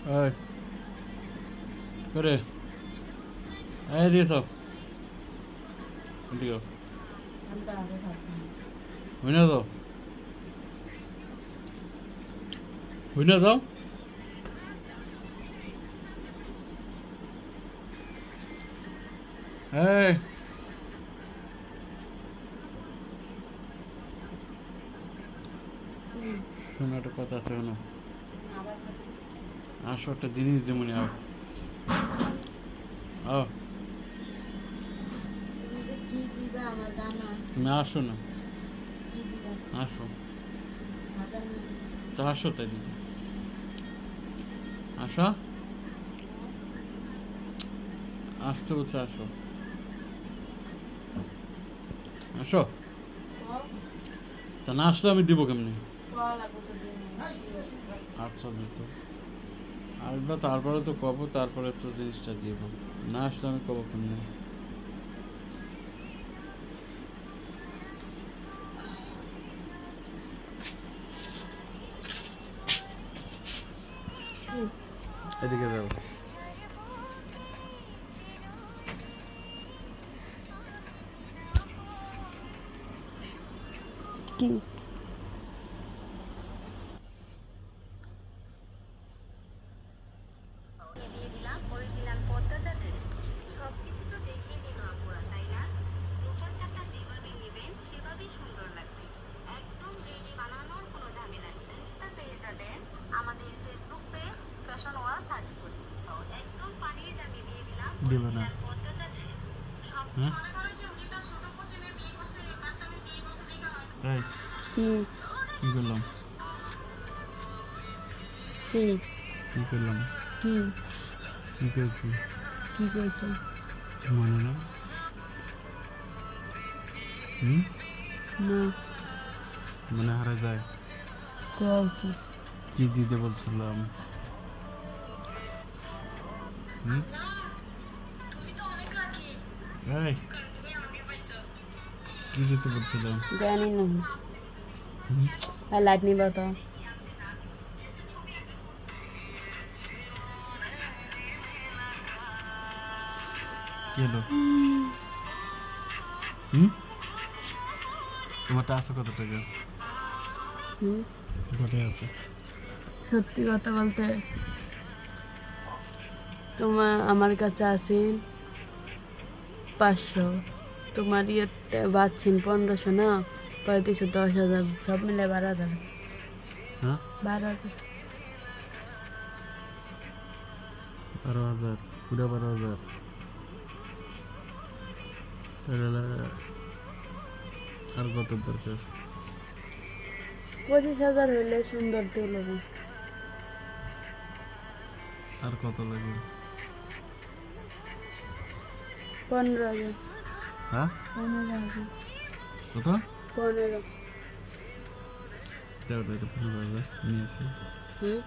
Ơi, cái đi. Ê, đi sao? Đi đâu? Huynh đâu? Huynh đâu? Ê, শোনো একটা কথা আছে শোনো আসো একটা জিনিস দেবনি আও আও তুমি আসো না আসো তো আসো তাই দিদি আসো আসতে বলছে আসো আসো তা না আসলে আমি দিব কেমনি আচ্ছা দিত আসবে তারপরে তো কব তারপরে তো জিনিসটা দিব না আসলে আমি কব কেমনি এদিকে যাও কি দিবে না এই কি কি করলাম কি কি করলাম কি কি করছি কি করছো মনে না হুম না মনে হারা যায় কও কি কি দিতে বলছিলাম হুম এই কি দিতে বলছিলাম জানি না হুম আর লাইট নিবা তো কি হলো হুম তোমারটা আছে কত টাকা কটাই আছে সত্যি কথা বলতে তোমার আমার কাছে আছেন 500 তোমার ইয়েতে বাঁচছেন 1500 না 35-10,000 সব মিলে 12,000 আছে হ্যাঁ 12,000 12,000 পুরো 12,000 তাহলে আর কত দরকার 25,000 হইলে সুন্দর তুলব আর কত লাগে 15,000 হ্যাঁ 15,000 কত 15 দাও দাও 15,000 নিয়ে আসি হুম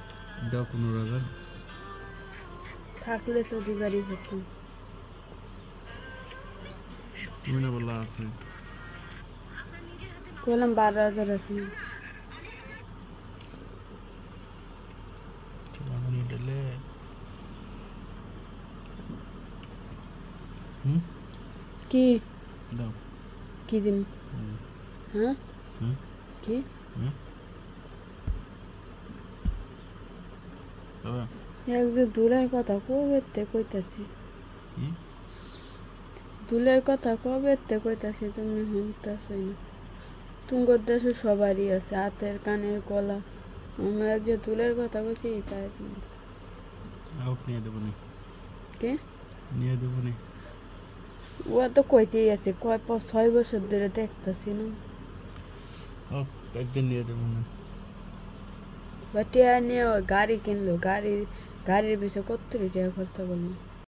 দাও 15,000 থাকলে তো দিবারই হতো তুমি না বললা আছে বললাম 12,000 আছে চলামনি ডেলে হুম কি দাও কি দিন হুম হ্যাঁ হুম কি হুম বাবা একদম দূরের কথা কবে কইতাছি কি দুলের কথা কবে কইতাছি তুমি শুনতেছই না তুঙ্গর দেশে সবারই আছে হাতের কানের গলা আমি একজন দুলের কথা কইছি তাই আউট নিয়ে দেবো নি কে নিয়ে দেবো নি ও তো কইতেই আছে 6 বছর ধরে দেখতেছি না হোক একদিন নিয়ে দেবো না বা টিয়া নিয়ে গাড়ি কিনলো গাড়ির পিছনে কত টাকা খরচা করলো